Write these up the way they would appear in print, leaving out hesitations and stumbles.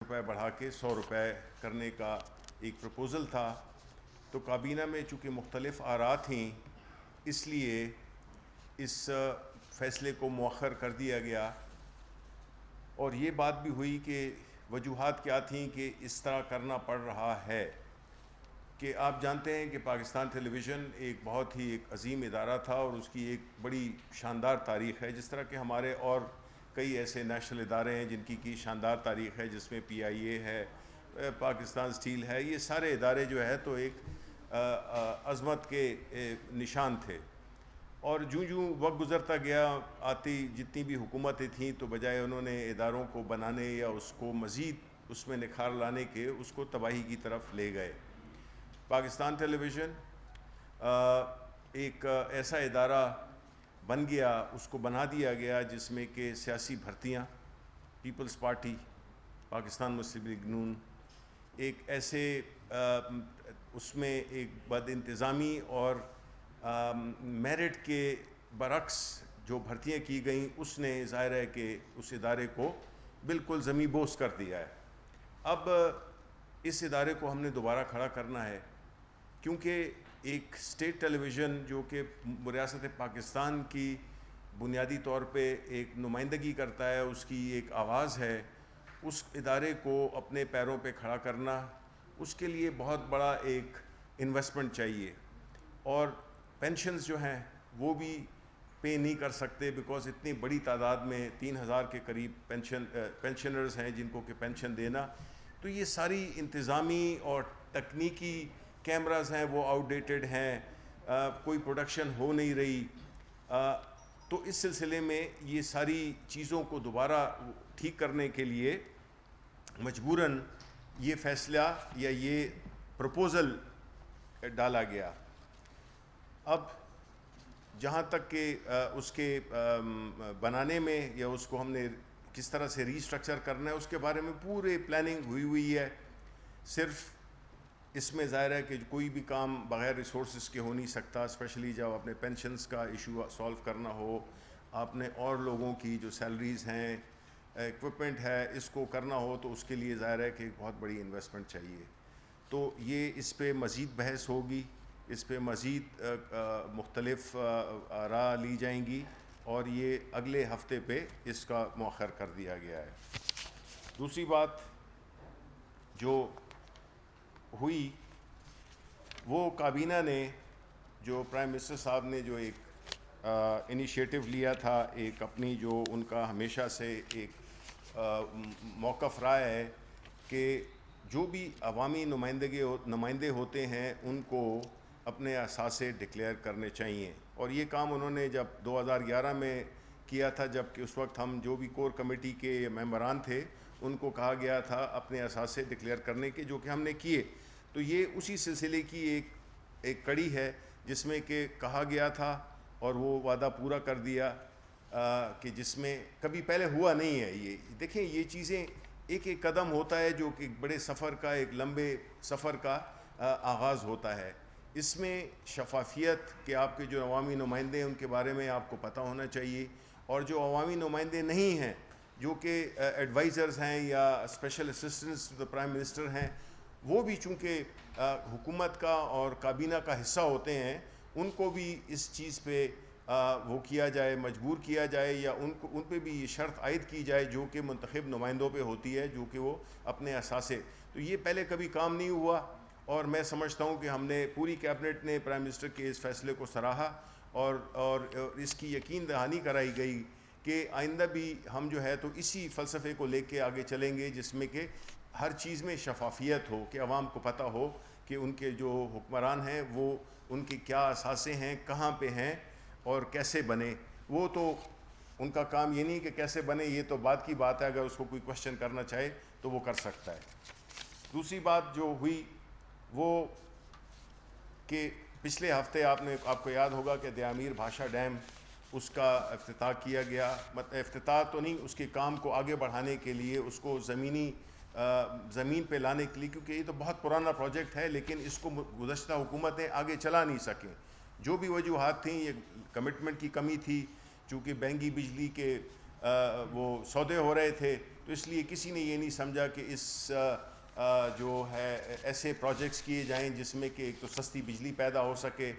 روپے بڑھا کے 100 روپے کرنے کا ایک پروپوزل تھا، تو کابینہ میں چونکہ مختلف آراء تھیں اس لیے اس فیصلے کو مؤخر کر دیا گیا، اور یہ بات بھی ہوئی کہ وجوہات کیا تھیں کہ اس طرح کرنا پڑ رہا ہے کہ آپ جانتے ہیں کہ پاکستان ٹیلی ویژن ایک بہت ہی ایک عظیم ادارہ تھا اور اس کی ایک بڑی شاندار تاریخ ہے، جس طرح کہ ہمارے اور کئی ایسے نیشنل ادارے ہیں جن کی شاندار تاریخ ہے، جس میں پی آئی اے ہے، پاکستان اسٹیل ہے، یہ سارے ادارے جو ہے تو ایک عظمت کے نشان تھے۔ اور جوں وقت گزرتا گیا آتی جتنی بھی حکومتیں تھیں تو بجائے انہوں نے اداروں کو بنانے یا اس کو مزید اس میں نکھار لانے کے اس کو تباہی کی طرف لے گئے۔ پاکستان ٹیلی ویژن ایک ایسا ادارہ بن گیا، اس کو بنا دیا گیا جس میں کہ سیاسی بھرتیاں، پیپلز پارٹی، پاکستان مسلم لیگ نون، ایک ایسے اس میں ایک بد انتظامی اور میرٹ کے برعکس جو بھرتیاں کی گئیں اس نے ظاہر ہے کہ اس ادارے کو بالکل زمیں بوس کر دیا ہے۔ اب اس ادارے کو ہم نے دوبارہ کھڑا کرنا ہے، کیونکہ ایک اسٹیٹ ٹیلی ویژن جو کہ ریاست پاکستان کی بنیادی طور پہ ایک نمائندگی کرتا ہے، اس کی ایک آواز ہے، اس ادارے کو اپنے پیروں پہ کھڑا کرنا اس کے لیے بہت بڑا ایک انویسٹمنٹ چاہیے، اور پینشنز جو ہیں وہ بھی پے نہیں کر سکتے بیکاز اتنی بڑی تعداد میں 3000 کے قریب پینشنرز ہیں جن کو کہ پینشن دینا، تو یہ ساری انتظامی اور تکنیکی کیمراز ہیں وہ آؤٹ ڈیٹڈ ہیں، کوئی پروڈکشن ہو نہیں رہی، تو اس سلسلے میں یہ ساری چیزوں کو دوبارہ ٹھیک کرنے کے لیے مجبوراً یہ فیصلہ یا یہ پروپوزل ڈالا گیا۔ اب جہاں تک کہ اس کے بنانے میں یا اس کو ہم نے کس طرح سے ری اسٹرکچر کرنا ہے اس کے بارے میں پورے پلاننگ ہوئی ہے، صرف اس میں ظاہر ہے کہ کوئی بھی کام بغیر ریسورسز کے ہو نہیں سکتا، اسپیشلی جب اپنے پینشنز کا ایشو سولو کرنا ہو، آپ نے اور لوگوں کی جو سیلریز ہیں، ایکوپمنٹ ہے، اس کو کرنا ہو تو اس کے لیے ظاہر ہے کہ ایک بہت بڑی انویسٹمنٹ چاہیے۔ تو یہ اس پہ مزید بحث ہوگی، اس پہ مزید مختلف آراء لی جائیں گی، اور یہ اگلے ہفتے پہ اس کا مؤخر کر دیا گیا ہے۔ دوسری بات جو ہوئی وہ کابینہ نے جو پرائم منسٹر صاحب نے جو ایک انیشیٹو لیا تھا، ایک اپنی جو ان کا ہمیشہ سے ایک موقف رہا ہے کہ جو بھی عوامی نمائندے ہوتے ہیں ان کو اپنے اثاثے ڈکلیئر کرنے چاہیے، اور یہ کام انہوں نے جب 2011 میں کیا تھا، جب کہ اس وقت ہم جو بھی کور کمیٹی کے ممبران تھے ان کو کہا گیا تھا اپنے اثاثے ڈکلیئر کرنے کے، جو کہ ہم نے کیے۔ تو یہ اسی سلسلے کی ایک کڑی ہے جس میں کہ کہا گیا تھا اور وہ وعدہ پورا کر دیا کہ جس میں کبھی پہلے ہوا نہیں ہے۔ یہ دیکھیں، یہ چیزیں ایک ایک قدم ہوتا ہے جو کہ ایک بڑے سفر کا، ایک لمبے سفر کا آغاز ہوتا ہے۔ اس میں شفافیت کہ آپ کے جو عوامی نمائندے ہیں ان کے بارے میں آپ کو پتہ ہونا چاہیے، اور جو عوامی نمائندے نہیں ہیں، جو کہ ایڈوائزرز ہیں یا special assistants to the prime minister ہیں، وہ بھی چونکہ حکومت کا اور کابینہ کا حصہ ہوتے ہیں، ان کو بھی اس چیز پہ وہ کیا جائے، مجبور کیا جائے، یا ان پہ بھی یہ شرط عائد کی جائے جو کہ منتخب نمائندوں پہ ہوتی ہے، جو کہ وہ اپنے اثاثے۔ تو یہ پہلے کبھی کام نہیں ہوا، اور میں سمجھتا ہوں کہ ہم نے پوری کیبنٹ نے پرائم منسٹر کے اس فیصلے کو سراہا، اور اس کی یقین دہانی کرائی گئی کہ آئندہ بھی ہم جو ہے تو اسی فلسفے کو لے کے آگے چلیں گے، جس میں کہ ہر چیز میں شفافیت ہو، کہ عوام کو پتہ ہو کہ ان کے جو حکمران ہیں وہ ان کے کیا اثاثے ہیں، کہاں پہ ہیں اور کیسے بنے۔ وہ تو ان کا کام یہ نہیں کہ کیسے بنے، یہ تو بعد کی بات ہے، اگر اس کو کوئی کوشچن کرنا چاہے تو وہ کر سکتا ہے۔ دوسری بات جو ہوئی وہ کہ پچھلے ہفتے آپ کو یاد ہوگا کہ دیامیر بھاشا ڈیم، اس کا افتتاح کیا گیا، افتتاح تو نہیں، اس کے کام کو آگے بڑھانے کے لیے، اس کو زمین پہ لانے کے لیے، کیونکہ یہ تو بہت پرانا پروجیکٹ ہے لیکن اس کو گزشتہ حکومتیں آگے چلا نہیں سکیں، جو بھی وجوہات تھیں، یہ کمٹمنٹ کی کمی تھی، چونکہ بہنگی بجلی کے وہ سودے ہو رہے تھے، تو اس لیے کسی نے یہ نہیں سمجھا کہ اس جو ہے ایسے پروجیکٹس کیے جائیں جس میں کہ ایک تو سستی بجلی پیدا ہو سکے،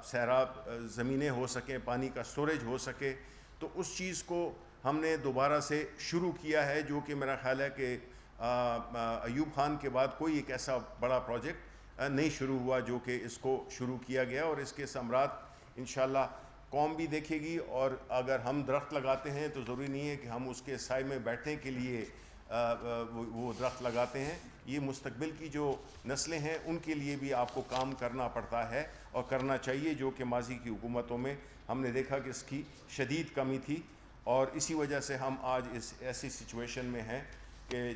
سیراب زمینیں ہو سکیں، پانی کا سٹوریج ہو سکے. تو اس چیز کو ہم نے دوبارہ سے شروع کیا ہے، جو کہ میرا خیال ہے کہ ایوب خان کے بعد کوئی ایک ایسا بڑا پروجیکٹ نہیں شروع ہوا جو کہ اس کو شروع کیا گیا، اور اس کے ثمرات انشاءاللہ قوم بھی دیکھے گی. اور اگر ہم درخت لگاتے ہیں تو ضروری نہیں ہے کہ ہم اس کے سائے میں بیٹھنے کے لیے وہ درخت لگاتے ہیں. یہ مستقبل کی جو نسلیں ہیں ان کے لیے بھی آپ کو کام کرنا پڑتا ہے اور کرنا چاہیے، جو کہ ماضی کی حکومتوں میں ہم نے دیکھا کہ اس کی شدید کمی تھی. اور اسی وجہ سے ہم آج اس ایسی سچویشن میں ہیں کہ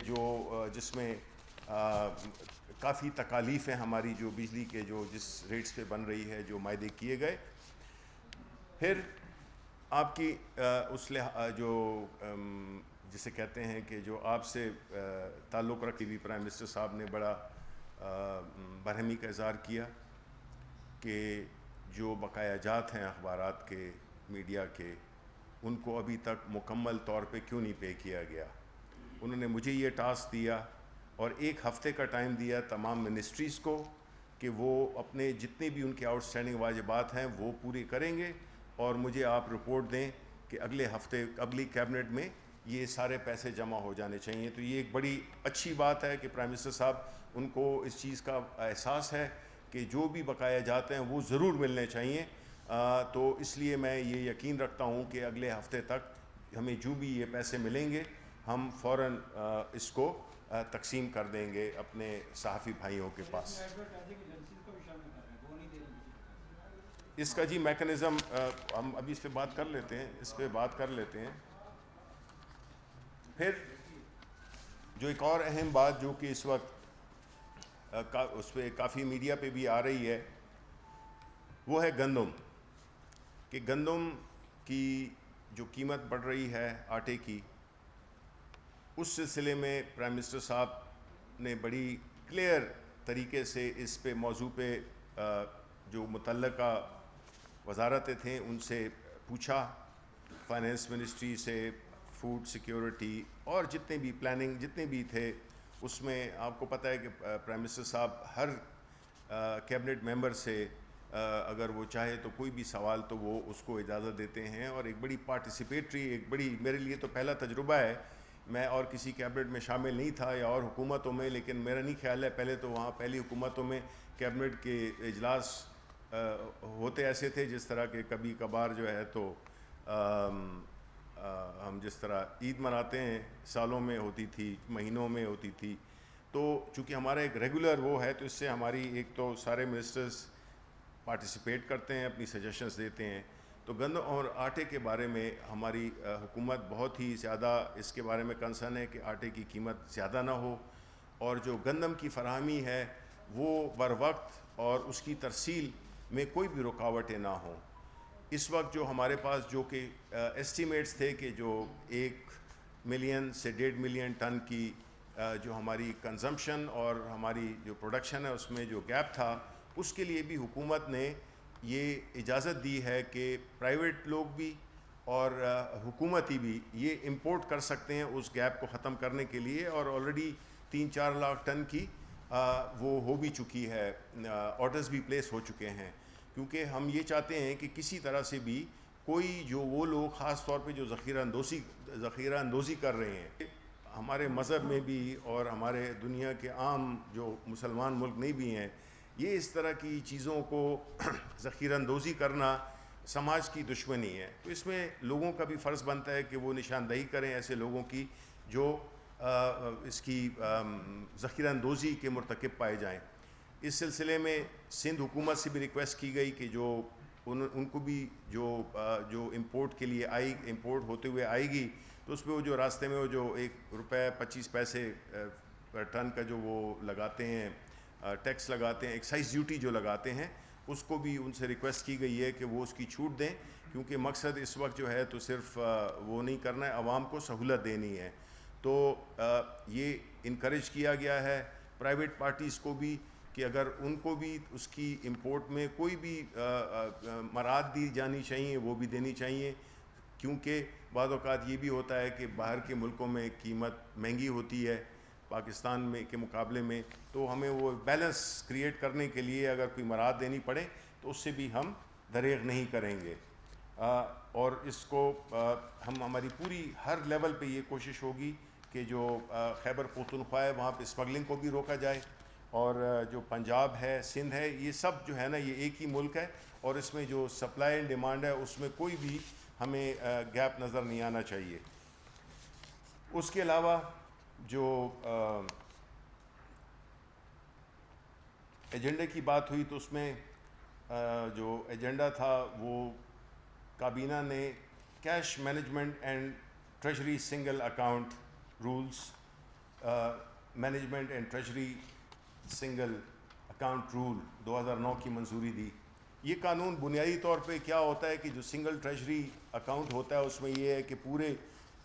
جس میں کافی تکالیف ہیں ہماری، جو بجلی کے جو جس ریٹس پہ بن رہی ہے، جو معاہدے کیے گئے. پھر آپ کی جو جسے کہتے ہیں کہ جو آپ سے تعلق رکھتی ہوئی پرائم منسٹر صاحب نے بڑا برہمی کا اظہار کیا کہ جو بقایا جات ہیں اخبارات کے، میڈیا کے، ان کو ابھی تک مکمل طور پہ کیوں نہیں پے کیا گیا. انہوں نے مجھے یہ ٹاسک دیا اور 1 ہفتے کا ٹائم دیا تمام منسٹریز کو کہ وہ اپنے جتنے بھی ان کے آؤٹ اسٹینڈنگ واجبات ہیں وہ پوری کریں گے، اور مجھے آپ رپورٹ دیں کہ اگلے ہفتے اگلی کیبنٹ میں یہ سارے پیسے جمع ہو جانے چاہیے. تو یہ ایک بڑی اچھی بات ہے کہ پرائم منسٹر صاحب ان کو اس چیز کا احساس ہے کہ جو بھی بقایا جاتے ہیں وہ ضرور ملنے چاہیے. تو اس لیے میں یہ یقین رکھتا ہوں کہ اگلے ہفتے تک ہمیں جو بھی یہ پیسے ملیں گے ہم فوراً اس کو تقسیم کر دیں گے اپنے صحافی بھائیوں کے پاس. اس کا جی میکنزم ہم ابھی اس پہ بات کر لیتے ہیں. پھر جو ایک اور اہم بات جو کہ اس وقت اس پہ کافی میڈیا پہ بھی آ رہی ہے، وہ ہے گندم. کہ گندم کی جو قیمت بڑھ رہی ہے آٹے کی، اس سلسلے میں پرائم منسٹر صاحب نے بڑی کلیئر طریقے سے اس پہ موضوع پہ جو متعلقہ وزارتیں تھیں ان سے پوچھا، فائنینس منسٹری سے، فوڈ سیکیورٹی اور جتنے بھی پلاننگ جتنے بھی تھے. اس میں آپ کو پتہ ہے کہ پرائم منسٹر صاحب ہر کیبنٹ ممبر سے اگر وہ چاہے تو کوئی بھی سوال تو وہ اس کو اجازت دیتے ہیں، اور ایک بڑی پارٹیسپیٹری، ایک بڑی میرے لیے تو پہلا تجربہ ہے. میں اور کسی کیبنٹ میں شامل نہیں تھا یا اور حکومتوں میں، لیکن میرا نہیں خیال ہے پہلے تو وہاں پہلی حکومتوں میں کیبنٹ کے اجلاس ہوتے ایسے تھے جس طرح کہ کبھی کبھار جو ہے تو ہم جس طرح عید مناتے ہیں سالوں میں ہوتی تھی، مہینوں میں ہوتی تھی. تو چونکہ ہمارا ایک ریگولر وہ ہے تو اس سے ہماری ایک تو سارے منسٹرز پارٹیسپیٹ کرتے ہیں، اپنی سجیشنز دیتے ہیں. تو گندم اور آٹے کے بارے میں ہماری حکومت بہت ہی زیادہ اس کے بارے میں کنسرن ہے کہ آٹے کی قیمت زیادہ نہ ہو، اور جو گندم کی فراہمی ہے وہ بر وقت اور اس کی ترسیل میں کوئی بھی رکاوٹیں نہ ہوں. اس وقت جو ہمارے پاس جو کہ ایسٹیمیٹس تھے کہ جو 1 ملین سے 1.5 ملین ٹن کی جو ہماری کنزمپشن اور ہماری جو پروڈکشن ہے اس میں جو گیپ تھا، اس کے لیے بھی حکومت نے یہ اجازت دی ہے کہ پرائیویٹ لوگ بھی اور حکومتی بھی یہ امپورٹ کر سکتے ہیں اس گیپ کو ختم کرنے کے لیے. اور آلریڈی 3-4 لاکھ ٹن کی وہ ہو بھی چکی ہے، آرڈرز بھی پلیس ہو چکے ہیں. کیونکہ ہم یہ چاہتے ہیں کہ کسی طرح سے بھی کوئی جو وہ لوگ خاص طور پہ جو ذخیرہ اندوزی کر رہے ہیں، ہمارے مذہب میں بھی اور ہمارے دنیا کے عام جو مسلمان ملک نہیں بھی ہیں، یہ اس طرح کی چیزوں کو ذخیرہ اندوزی کرنا سماج کی دشمنی ہے. تو اس میں لوگوں کا بھی فرض بنتا ہے کہ وہ نشاندہی کریں ایسے لوگوں کی جو اس کی ذخیرہ اندوزی کے مرتکب پائے جائیں. اس سلسلے میں سندھ حکومت سے بھی ریکویسٹ کی گئی کہ جو ان کو بھی جو امپورٹ کے لیے امپورٹ ہوتے ہوئے آئے گی تو اس پہ وہ جو راستے میں وہ جو ₹1.25 پر ٹن کا جو وہ لگاتے ہیں ٹیکس لگاتے ہیں، ایکسائز ڈیوٹی جو لگاتے ہیں، اس کو بھی ان سے ریکویسٹ کی گئی ہے کہ وہ اس کی چھوٹ دیں. کیونکہ مقصد اس وقت جو ہے تو صرف وہ نہیں کرنا ہے، عوام کو سہولت دینی ہے. تو یہ انکریج کیا گیا ہے پرائیویٹ پارٹیز کو بھی کہ اگر ان کو بھی اس کی امپورٹ میں کوئی بھی مراعات دی جانی چاہیے وہ بھی دینی چاہیے. کیونکہ بعض اوقات یہ بھی ہوتا ہے کہ باہر کے ملکوں میں قیمت مہنگی ہوتی ہے پاکستان میں کے مقابلے میں، تو ہمیں وہ بیلنس کریٹ کرنے کے لیے اگر کوئی مراعات دینی پڑے تو اس سے بھی ہم دریغ نہیں کریں گے، اور اس کو ہماری پوری ہر لیول پہ یہ کوشش ہوگی کہ جو خیبر پختونخوا ہے وہاں پہ اسمگلنگ کو بھی روکا جائے، اور جو پنجاب ہے، سندھ ہے، یہ سب جو ہے نا یہ ایک ہی ملک ہے، اور اس میں جو سپلائی اینڈ ڈیمانڈ ہے اس میں کوئی بھی ہمیں گیپ نظر نہیں آنا چاہیے۔ اس کے علاوہ جو ایجنڈے کی بات ہوئی تو اس میں جو ایجنڈا تھا وہ کابینہ نے cash management and treasury single account rules, management and treasury single account rule 2009 کی منظوری دی۔ یہ قانون بنیادی طور پہ کیا ہوتا ہے کہ جو سنگل ٹریجری اکاؤنٹ ہوتا ہے اس میں یہ ہے کہ پورے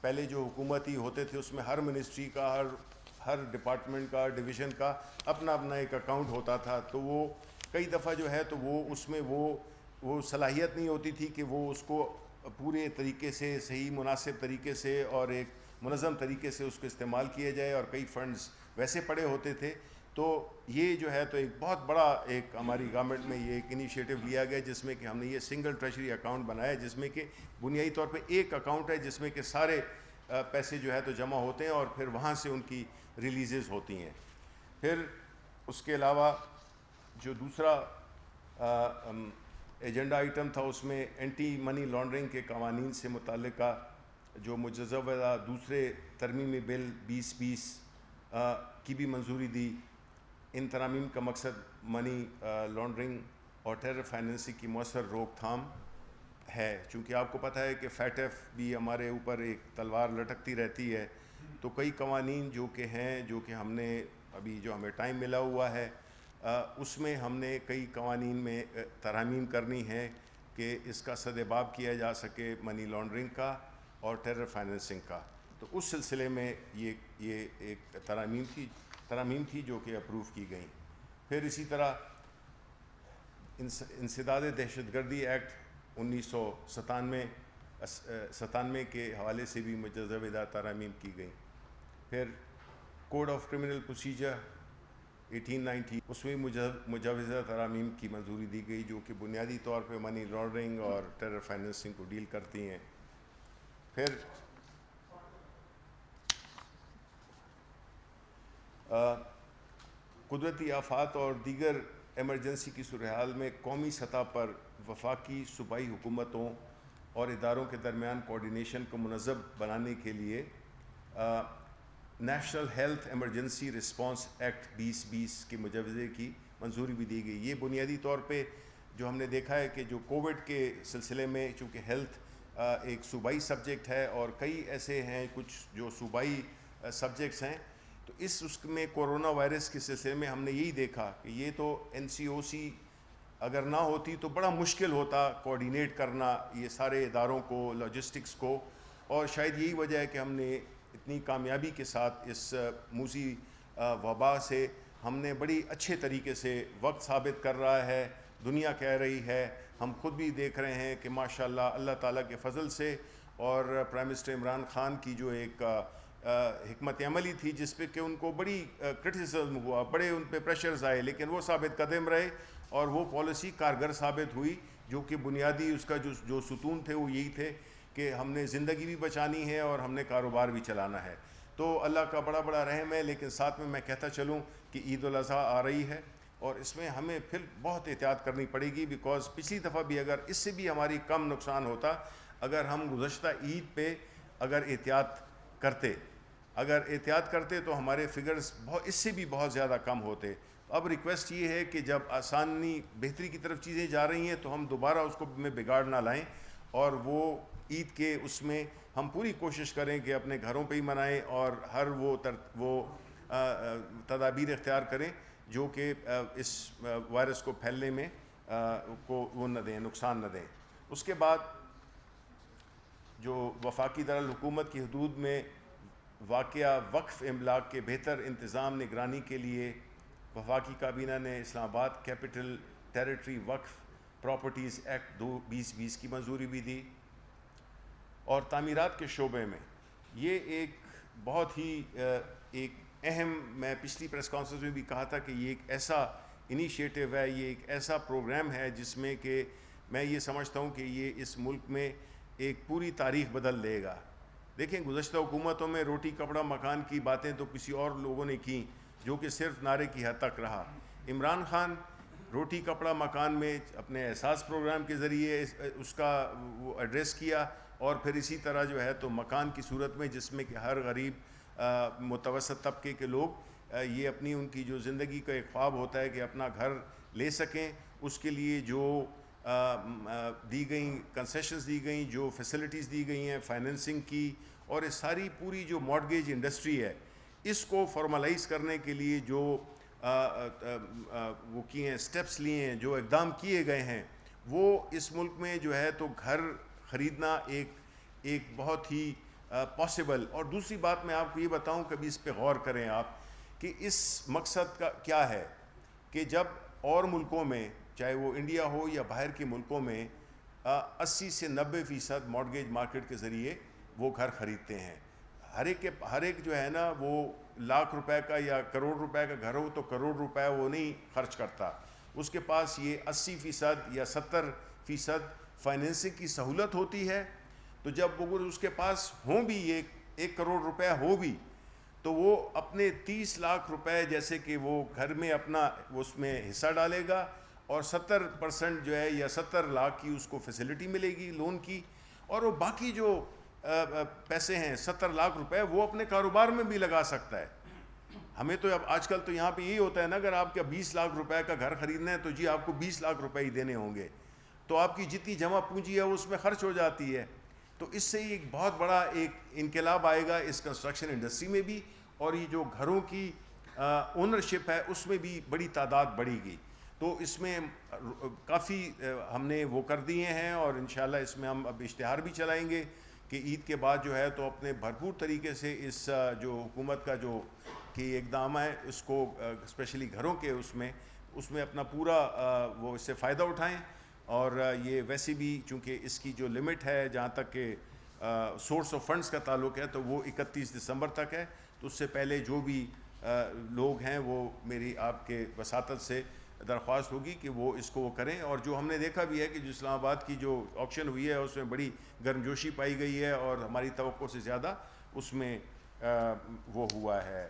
پہلے جو حکومتی ہوتے تھے اس میں ہر منسٹری کا، ہر ڈپارٹمنٹ کا، ڈویژن کا اپنا اپنا ایک اکاؤنٹ ہوتا تھا، تو وہ کئی دفعہ جو ہے تو وہ اس میں وہ صلاحیت نہیں ہوتی تھی کہ وہ اس کو پورے طریقے سے صحیح مناسب طریقے سے اور ایک منظم طریقے سے اس کو استعمال کیا جائے، اور کئی فنڈز ویسے پڑے ہوتے تھے۔ تو یہ جو ہے تو ایک بہت بڑا ایک ہماری گورنمنٹ میں یہ ایک انیشیٹو لیا گیا جس میں کہ ہم نے یہ سنگل ٹریجری اکاؤنٹ بنایا، جس میں کہ بنیادی طور پہ ایک اکاؤنٹ ہے جس میں کہ سارے پیسے جو ہے تو جمع ہوتے ہیں اور پھر وہاں سے ان کی ریلیزز ہوتی ہیں۔ پھر اس کے علاوہ جو دوسرا ایجنڈا آئٹم تھا اس میں اینٹی منی لانڈرنگ کے قوانین سے متعلقہ جو مجوزہ دوسرے ترمیمی بل 2020 کی بھی منظوری دی۔ ان ترامیم کا مقصد منی لانڈرنگ اور ٹیرر فائنینسنگ کی مؤثر روک تھام ہے۔ چونکہ آپ کو پتہ ہے کہ فیٹف بھی ہمارے اوپر ایک تلوار لٹکتی رہتی ہے، تو کئی قوانین جو کہ ہم نے ابھی جو ہمیں ٹائم ملا ہوا ہے اس میں ہم نے کئی قوانین میں ترامیم کرنی ہے کہ اس کا سدباب کیا جا سکے منی لانڈرنگ کا اور ٹیرر فائنینسنگ کا۔ تو اس سلسلے میں یہ ایک ترامیم تھی جو کہ اپروو کی گئیں۔ پھر اسی طرح انسداد دہشت گردی ایکٹ 1997 کے حوالے سے بھی مجوزہ ترامیم کی گئیں۔ پھر کوڈ آف کرمنل پروسیجر 1890 اس میں مجوزہ ترامیم کی منظوری دی گئی جو کہ بنیادی طور پہ منی لانڈرنگ اور ٹیرر فائنینسنگ کو ڈیل کرتی ہیں۔ پھر قدرتی آفات اور دیگر ایمرجنسی کی صورتحال میں قومی سطح پر وفاقی صوبائی حکومتوں اور اداروں کے درمیان کوارڈینیشن کو منظم بنانے کے لیے national health emergency response act 2020 کے مجوزے کی منظوری بھی دی گئی۔ یہ بنیادی طور پہ جو ہم نے دیکھا ہے کہ جو کووڈ کے سلسلے میں چونکہ ہیلتھ ایک صوبائی سبجیکٹ ہے اور کئی ایسے ہیں کچھ جو صوبائی سبجیکٹس ہیں، تو اس میں کورونا وائرس کے سلسلے میں ہم نے یہی دیکھا کہ یہ تو NCOC اگر نہ ہوتی تو بڑا مشکل ہوتا کوارڈینیٹ کرنا یہ سارے اداروں کو، لاجسٹکس کو، اور شاید یہی وجہ ہے کہ ہم نے اتنی کامیابی کے ساتھ اس موذی وبا سے ہم نے بڑی اچھے طریقے سے وقت ثابت کر رہا ہے، دنیا کہہ رہی ہے، ہم خود بھی دیکھ رہے ہیں کہ ماشاءاللہ اللہ تعالیٰ کے فضل سے اور پرائم منسٹر عمران خان کی جو ایک حکمت عملی تھی جس پہ کہ ان کو بڑی کرٹیسزم ہوا، بڑے ان پہ پریشرز آئے، لیکن وہ ثابت قدم رہے اور وہ پالیسی کارگر ثابت ہوئی جو کہ بنیادی اس کا جو ستون تھے وہ یہی تھے کہ ہم نے زندگی بھی بچانی ہے اور ہم نے کاروبار بھی چلانا ہے۔ تو اللہ کا بڑا بڑا رحم ہے، لیکن ساتھ میں کہتا چلوں کہ عید الاضحیٰ آ رہی ہے اور اس میں ہمیں پھر بہت احتیاط کرنی پڑے گی، بیکاز پچھلی دفعہ بھی اگر اس سے بھی ہماری کم نقصان ہوتا اگر ہم گزشتہ عید پہ اگر احتیاط کرتے تو ہمارے فگرز اس سے بھی بہت زیادہ کم ہوتے۔ اب ریکویسٹ یہ ہے کہ جب آسانی بہتری کی طرف چیزیں جا رہی ہیں تو ہم دوبارہ اس کو میں بگاڑ نہ لائیں، اور وہ عید کے اس میں ہم پوری کوشش کریں کہ اپنے گھروں پہ ہی منائیں اور ہر وہ تدابیر اختیار کریں جو کہ اس وائرس کو پھیلنے میں وہ نہ دیں، نقصان نہ دیں۔ اس کے بعد جو وفاقی دارالحکومت کی حدود میں واقعہ وقف املاک کے بہتر انتظام نگرانی کے لیے وفاقی کابینہ نے اسلام آباد کیپٹل ٹیریٹری وقف پراپرٹیز ایکٹ 2020 کی منظوری بھی دی۔ اور تعمیرات کے شعبے میں یہ ایک بہت ہی ایک اہم، میں پچھلی پریس کانفرنس میں بھی کہا تھا کہ یہ ایک ایسا انیشیٹو ہے، یہ ایک ایسا پروگرام ہے جس میں کہ میں یہ سمجھتا ہوں کہ یہ اس ملک میں ایک پوری تاریخ بدل دے گا. دیکھیں گزشتہ حکومتوں میں روٹی کپڑا مکان کی باتیں تو کسی اور لوگوں نے کی جو کہ صرف نعرے کی حد تک رہا. عمران خان روٹی کپڑا مکان میں اپنے احساس پروگرام کے ذریعے اس کا وہ ایڈریس کیا، اور پھر اسی طرح جو ہے تو مکان کی صورت میں جس میں کہ ہر غریب متوسط طبقے کے لوگ یہ اپنی ان کی جو زندگی کا ایک خواب ہوتا ہے کہ اپنا گھر لے سکیں، اس کے لیے جو دی گئیں کنسیشنز دی گئیں، جو فیسلٹیز دی گئی ہیں فائنینسنگ کی، اور اس ساری پوری جو مارگیج انڈسٹری ہے اس کو فارملائز کرنے کے لیے جو وہ کیے ہیں اسٹیپس لیے ہیں، جو اقدام کیے گئے ہیں، وہ اس ملک میں جو ہے تو گھر خریدنا ایک بہت ہی پاسبل. اور دوسری بات میں آپ کو یہ بتاؤں، کبھی اس پہ غور کریں آپ کہ اس مقصد کا کیا ہے کہ جب اور ملکوں میں چاہے وہ انڈیا ہو یا باہر کے ملکوں میں 80 سے 90% مارگیج مارکیٹ کے ذریعے وہ گھر خریدتے ہیں. ہر ایک جو ہے نا وہ لاکھ روپے کا یا کروڑ روپے کا گھر ہو تو کروڑ روپے وہ نہیں خرچ کرتا، اس کے پاس یہ 80% یا 70% فائنینسنگ کی سہولت ہوتی ہے. تو جب وہ اس کے پاس ہوں بھی یہ 1 کروڑ روپے ہو بھی تو وہ اپنے 30 لاکھ روپے جیسے کہ وہ گھر میں اپنا اس میں حصہ ڈالے گا، اور 70% جو ہے یا 70 لاکھ کی اس کو فیسلٹی ملے گی لون کی، اور وہ باقی جو پیسے ہیں 70 لاکھ روپے وہ اپنے کاروبار میں بھی لگا سکتا ہے. ہمیں تو اب آج کل تو یہاں پہ یہی ہوتا ہے نا، اگر آپ کا 20 لاکھ روپے کا گھر خریدنا ہے تو جی آپ کو 20 لاکھ روپے ہی دینے ہوں گے، تو آپ کی جتنی جمع پونجی ہے وہ اس میں خرچ ہو جاتی ہے. تو اس سے ایک بہت بڑا ایک انقلاب آئے گا اس کنسٹرکشن انڈسٹری میں بھی، اور یہ جو گھروں کی اونرشپ ہے اس میں بھی بڑی تعداد بڑھی گئی. تو اس میں کافی ہم نے وہ کر دیے ہیں، اور انشاءاللہ اس میں ہم اب اشتہار بھی چلائیں گے کہ عید کے بعد جو ہے تو اپنے بھرپور طریقے سے اس جو حکومت کا جو کہ اقدام ہے اس کو اسپیشلی گھروں کے اس میں اپنا پورا وہ اس سے فائدہ اٹھائیں. اور یہ ویسے بھی چونکہ اس کی جو لمٹ ہے جہاں تک کہ سورس آف فنڈز کا تعلق ہے تو وہ 31 دسمبر تک ہے، تو اس سے پہلے جو بھی لوگ ہیں وہ میری آپ کے وساطت سے درخواست ہوگی کہ وہ اس کو وہ کریں. اور جو ہم نے دیکھا بھی ہے کہ جو اسلام آباد کی جو آکشن ہوئی ہے اس میں بڑی گرمجوشی پائی گئی ہے، اور ہماری توقع سے زیادہ اس میں وہ ہوا ہے،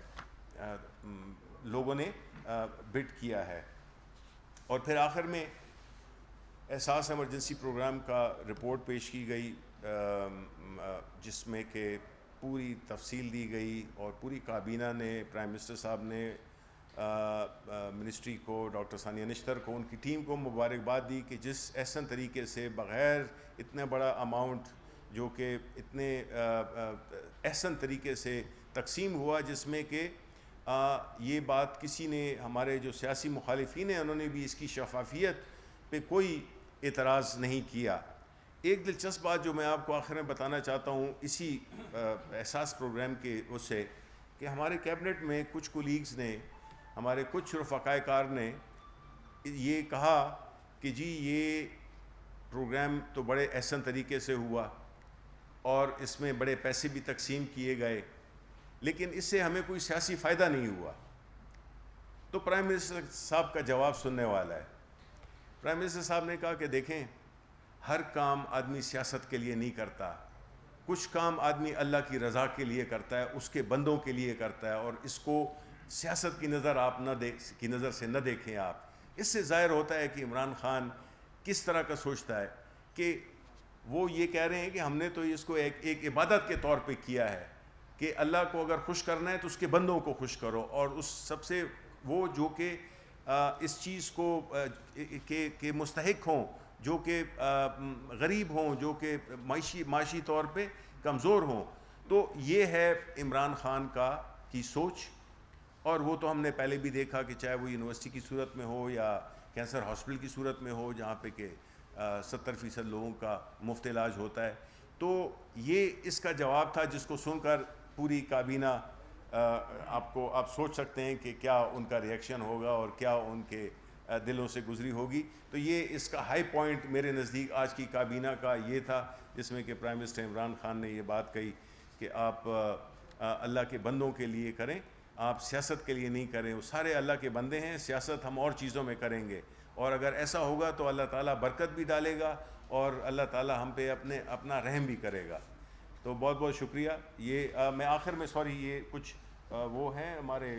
لوگوں نے بڈ کیا ہے. اور پھر آخر میں احساس ایمرجنسی پروگرام کا رپورٹ پیش کی گئی جس میں کہ پوری تفصیل دی گئی، اور پوری کابینہ نے، پرائم منسٹر صاحب نے منسٹری کو، ڈاکٹر ثانیہ نشتر کو، ان کی ٹیم کو مبارکباد دی کہ جس احسن طریقے سے بغیر اتنا بڑا اماؤنٹ جو کہ اتنے احسن طریقے سے تقسیم ہوا، جس میں کہ یہ بات کسی نے، ہمارے جو سیاسی مخالفین ہیں انہوں نے بھی اس کی شفافیت پہ کوئی اعتراض نہیں کیا. ایک دلچسپ بات جو میں آپ کو آخر میں بتانا چاہتا ہوں اسی احساس پروگرام کے اس سے، کہ ہمارے کیبنٹ میں کچھ کولیگز نے، ہمارے کچھ رفقائے کار نے یہ کہا کہ جی یہ پروگرام تو بڑے احسن طریقے سے ہوا اور اس میں بڑے پیسے بھی تقسیم کیے گئے، لیکن اس سے ہمیں کوئی سیاسی فائدہ نہیں ہوا. تو پرائم منسٹر صاحب کا جواب سننے والا ہے. پرائم منسٹر صاحب نے کہا کہ دیکھیں، ہر کام آدمی سیاست کے لیے نہیں کرتا، کچھ کام آدمی اللہ کی رضا کے لیے کرتا ہے، اس کے بندوں کے لیے کرتا ہے، اور اس کو سیاست کی نظر سے نہ دیکھیں آپ. اس سے ظاہر ہوتا ہے کہ عمران خان کس طرح کا سوچتا ہے، کہ وہ یہ کہہ رہے ہیں کہ ہم نے تو اس کو ایک عبادت کے طور پہ کیا ہے کہ اللہ کو اگر خوش کرنا ہے تو اس کے بندوں کو خوش کرو، اور اس سب سے وہ جو کہ اس چیز کو کہ مستحق ہوں، جو کہ غریب ہوں، جو کہ معاشی طور پہ کمزور ہوں. تو یہ ہے عمران خان کی سوچ. اور وہ تو ہم نے پہلے بھی دیکھا کہ چاہے وہ یونیورسٹی کی صورت میں ہو یا کینسر ہاسپٹل کی صورت میں ہو جہاں پہ کہ 70% لوگوں کا مفت علاج ہوتا ہے. تو یہ اس کا جواب تھا جس کو سن کر پوری کابینہ آپ سوچ سکتے ہیں کہ کیا ان کا ریئیکشن ہوگا اور کیا ان کے دلوں سے گزری ہوگی. تو یہ اس کا ہائی پوائنٹ میرے نزدیک آج کی کابینہ کا یہ تھا، جس میں کہ پرائم منسٹر عمران خان نے یہ بات کہی کہ آپ اللہ کے بندوں کے لیے کریں، آپ سیاست کے لیے نہیں کریں. وہ سارے اللہ کے بندے ہیں، سیاست ہم اور چیزوں میں کریں گے، اور اگر ایسا ہوگا تو اللہ تعالیٰ برکت بھی ڈالے گا اور اللہ تعالیٰ ہم پہ اپنا رحم بھی کرے گا. تو بہت بہت شکریہ. یہ میں آخر میں یہ کچھ وہ ہیں ہمارے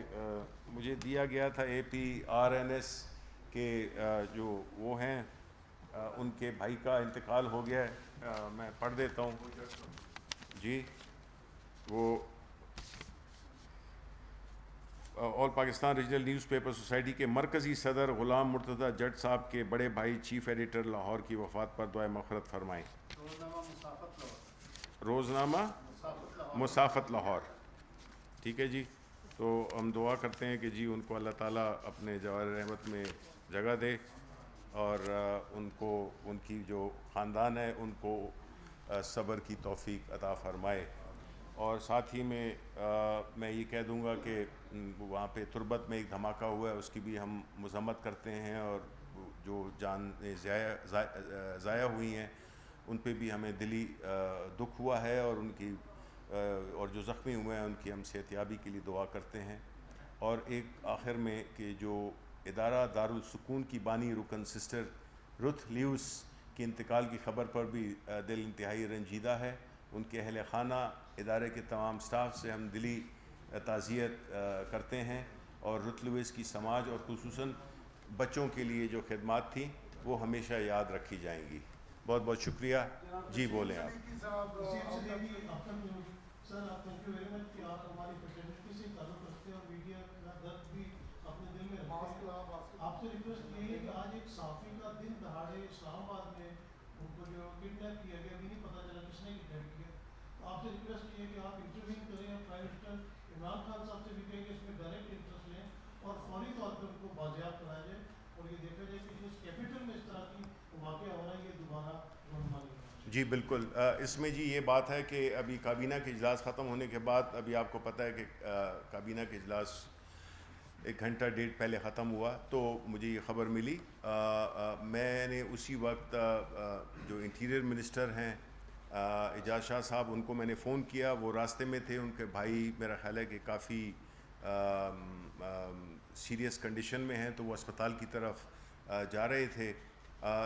مجھے دیا گیا تھا APRNS کے جو وہ ہیں ان کے بھائی کا انتقال ہو گیا ہے، میں پڑھ دیتا ہوں. جی، وہ all Pakistan regional news paper society کے مرکزی صدر غلام مرتضیٰ جٹ صاحب کے بڑے بھائی چیف ایڈیٹر لاہور کی وفات پر دعائے مغفرت فرمائیں. روزنامہ مسافت لاہور. ٹھیک ہے جی. تو ہم دعا کرتے ہیں کہ جی ان کو اللہ تعالیٰ اپنے جوار رحمت میں جگہ دے، اور ان کو ان کی جو خاندان ہے ان کو صبر کی توفیق عطا فرمائے. اور ساتھ ہی میں یہ کہہ دوں گا کہ وہاں پہ تربت میں ایک دھماکہ ہوا ہے، اس کی بھی ہم مذمت کرتے ہیں، اور جو جانیں ضائع ہوئی ہیں ان پہ بھی ہمیں دلی دکھ ہوا ہے، اور ان کی اور جو زخمی ہوئے ہیں ان کی ہم صحتیابی کے لیے دعا کرتے ہیں. اور ایک آخر میں کہ جو ادارہ دارالسکون کی بانی رکن سسٹر رتھ لیوس کے انتقال کی خبر پر بھی دل انتہائی رنجیدہ ہے. ان کے اہل خانہ، ادارے کے تمام سٹاف سے ہم دلی تعزیت کرتے ہیں، اور رتھ لیوس کی سماج اور خصوصاً بچوں کے لیے جو خدمات تھیں وہ ہمیشہ یاد رکھی جائیں گی. بہت بہت شکریہ. جی بولیں آپ. سر آپ تھینک یو ویری مچ کہ آپ ہماری فیٹرنیٹی سے تعلق رکھتے ہیں اور میڈیا کا درد بھی اپنے دل میں رکھتے ہیں. آپ سے ریکویسٹ یہ ہے کہ آج ایک صحافی کا دن دہاڑے اسلام آباد میں ان کو جو کڈنیپ کیا گیا، ابھی نہیں پتہ چلا کس نے کڈنیپ کیا. تو آپ سے ریکویسٹ یہ ہے کہ آپ انٹرویو کریں، پرائم منسٹر عمران خان صاحب سے بھی کہیں کہ اس میں ڈائریکٹ انٹرسٹ لیں اور فوری طور پہ ان کو بازیاب کرایا جائے، اور یہ دیکھا جائے کہ جس کیپٹل میں اس طرح کی واقعہ ہو رہا ہے یہ دوبارہ رونما نہیں. جی بالکل. اس میں جی یہ بات ہے کہ ابھی کابینہ کے اجلاس ختم ہونے کے بعد، ابھی آپ کو پتہ ہے کہ کابینہ کے اجلاس 1 گھنٹہ ڈیڑھ پہلے ختم ہوا، تو مجھے یہ خبر ملی. میں نے اسی وقت جو انٹیریئر منسٹر ہیں اعجاز شاہ صاحب، ان کو میں نے فون کیا. وہ راستے میں تھے، ان کے بھائی میرا خیال ہے کہ کافی سیریس کنڈیشن میں ہیں، تو وہ اسپتال کی طرف جا رہے تھے.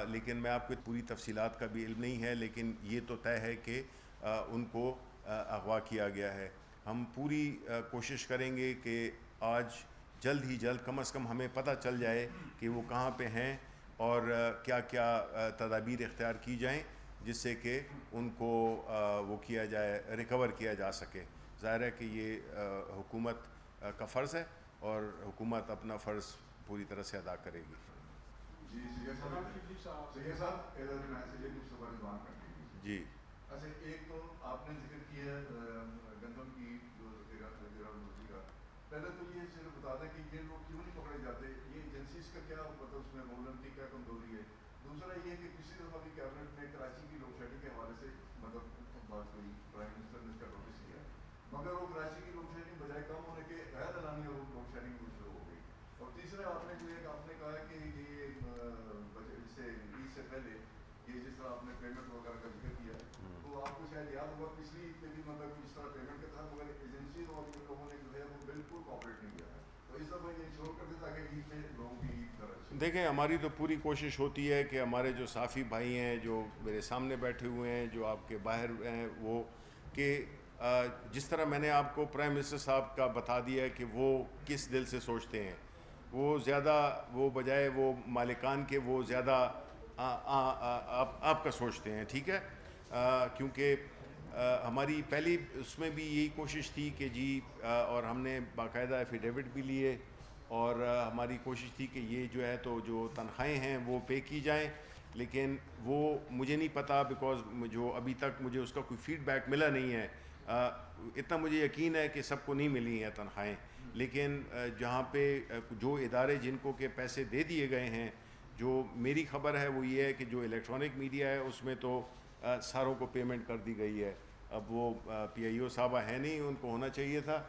لیکن میں آپ کو پوری تفصیلات کا بھی علم نہیں ہے، لیکن یہ تو طے ہے کہ ان کو اغوا کیا گیا ہے. ہم پوری کوشش کریں گے کہ آج جلد ہی جلد کم از کم ہمیں پتہ چل جائے کہ وہ کہاں پہ ہیں اور کیا کیا تدابیر اختیار کی جائیں جس سے کہ ان کو وہ کیا جائے، ریکور کیا جا سکے. ظاہر ہے کہ یہ حکومت کا فرض ہے اور حکومت اپنا فرض پوری طرح سے ادا کرے گی. جی جی اچھا، ایک تو آپ نے ذکر کیا گندم کی جو کا، پہلے تو یہ صرف بتا دیں کہ یہ لوگ کیوں نہیں پکڑے جاتے، یہ ایجنسیز کا کیا مطلب اس میں رول ان کی کیا کمزوری ہے. دوسرا یہ کہ پچھلی دفعہ بھی کیبنٹ میں کراچی کی لوڈ شیڈنگ کے حوالے سے مطلب بات ہوئی، پرائم منسٹر نے اس کا نوٹس کیا، مگر وہ کراچی کی لوڈ شیڈنگ بجائے کم ہونے کے غیر اعلانیہ لوڈ شیڈنگ شروع ہو گئی. اور تیسرا آپ نے جو ایک آپ نے کہا ہے کہ یہ عید سے پہلے یہ جس طرح آپ نے پیمنٹ وغیرہ کا ذکر کیا، تو آپ کو شاید یاد ہوگا پچھلی عید پہ بھی مطلب اس طرح پیمنٹ کے تھا، مگر ایجنسیز اور ان لوگوں نے جو ہے وہ بالکل کوآپریٹ نہیں کیا ہے. تو اس دفعہ یہ شروع کر دیا تاکہ عید میں لوگوں کی عید کرے. دیکھیں، ہماری تو پوری کوشش ہوتی ہے کہ ہمارے جو صحافی بھائی ہیں جو میرے سامنے بیٹھے ہوئے ہیں، جو آپ کے باہر ہیں، وہ کہ جس طرح میں نے آپ کو پرائم منسٹر صاحب کا بتا دیا ہے کہ وہ کس دل سے سوچتے ہیں، وہ زیادہ وہ بجائے وہ مالکان کے وہ زیادہ آپ کا سوچتے ہیں. ٹھیک ہے، کیونکہ ہماری پہلی اس میں بھی یہی کوشش تھی کہ جی، اور ہم نے باقاعدہ ایفیڈیوٹ بھی لیے، اور ہماری کوشش تھی کہ یہ جو ہے تو جو تنخواہیں ہیں وہ پے کی جائیں. لیکن وہ مجھے نہیں پتہ، بیکاز جو ابھی تک مجھے اس کا کوئی فیڈ بیک ملا نہیں ہے. اتنا مجھے یقین ہے کہ سب کو نہیں ملی ہیں تنخواہیں، لیکن جہاں پہ جو ادارے جن کو کہ پیسے دے دیے گئے ہیں، جو میری خبر ہے وہ یہ ہے کہ جو الیکٹرانک میڈیا ہے اس میں تو ساروں کو پیمنٹ کر دی گئی ہے. اب وہ PIO صاحبہ ہے نہیں، ان کو ہونا چاہیے تھا.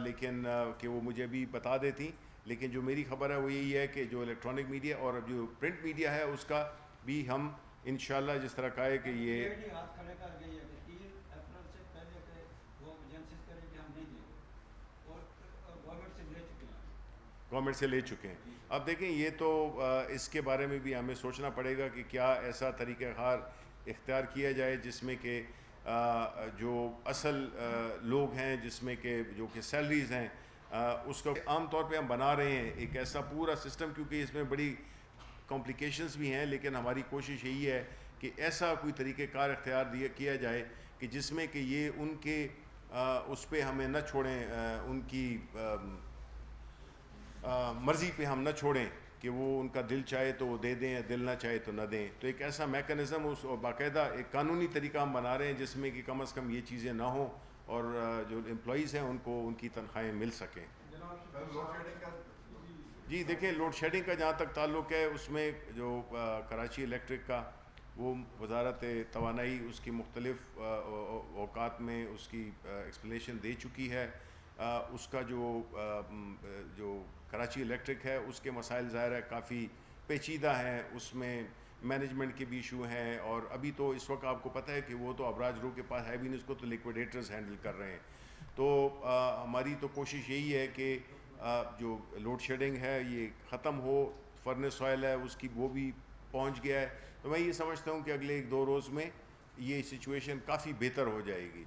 لیکن کہ وہ مجھے بھی بتا دیتی، لیکن جو میری خبر ہے وہ یہی ہے کہ جو الیکٹرانک میڈیا اور جو پرنٹ میڈیا ہے اس کا بھی ہم انشاءاللہ جس طرح کہا ہے کہ یہ ہاتھ کھڑے کر گئی ہے کہ 3 اپریل سے پہلے کہ وہ ایجنسیز کریں کہ ہم نہیں دیں گے، اور گورنمنٹ سے لے چکے ہیں، گورنمنٹ سے لے چکے ہیں۔ اب دیکھیں یہ تو اس کے بارے میں بھی ہمیں سوچنا پڑے گا کہ کیا ایسا طریقہ کار اختیار کیا جائے جس میں کہ جو اصل لوگ ہیں، جس میں کہ جو کہ سیلریز ہیں، اس کا عام طور پہ ہم بنا رہے ہیں ایک ایسا پورا سسٹم، کیونکہ اس میں بڑی کمپلیکیشنز بھی ہیں، لیکن ہماری کوشش یہی ہے کہ ایسا کوئی طریقہ کار اختیار کیا جائے کہ جس میں کہ یہ ان کے اس پہ ہمیں نہ چھوڑیں، ان کی مرضی پہ ہم نہ چھوڑیں کہ وہ ان کا دل چاہے تو وہ دے دیں، دل نہ چاہے تو نہ دیں۔ تو ایک ایسا میکنزم اور باقاعدہ ایک قانونی طریقہ ہم بنا رہے ہیں جس میں کہ کم از کم یہ چیزیں نہ ہوں اور جو امپلائیز ہیں ان کو ان کی تنخواہیں مل سکیں۔ جی دیکھیں، لوڈ شیڈنگ کا جہاں تک تعلق ہے، اس میں جو کراچی الیکٹرک کا وہ وزارت توانائی اس کی مختلف اوقات میں اس کی ایکسپلینیشن دے چکی ہے۔ اس کا جو کراچی الیکٹرک ہے اس کے مسائل ظاہر ہے کافی پیچیدہ ہیں، اس میں مینجمنٹ کے بھی ایشو ہیں، اور ابھی تو اس وقت آپ کو پتہ ہے کہ وہ تو ابراج رو کے پاس ہے بھی نہیں، اس کو تو لیکویڈیٹرز ہینڈل کر رہے ہیں۔ تو ہماری تو کوشش یہی ہے کہ جو لوڈ شیڈنگ ہے یہ ختم ہو، فرنس آئل ہے اس کی وہ بھی پہنچ گیا ہے، تو میں یہ سمجھتا ہوں کہ اگلے 1-2 روز میں یہ سچویشن کافی بہتر ہو جائے گی۔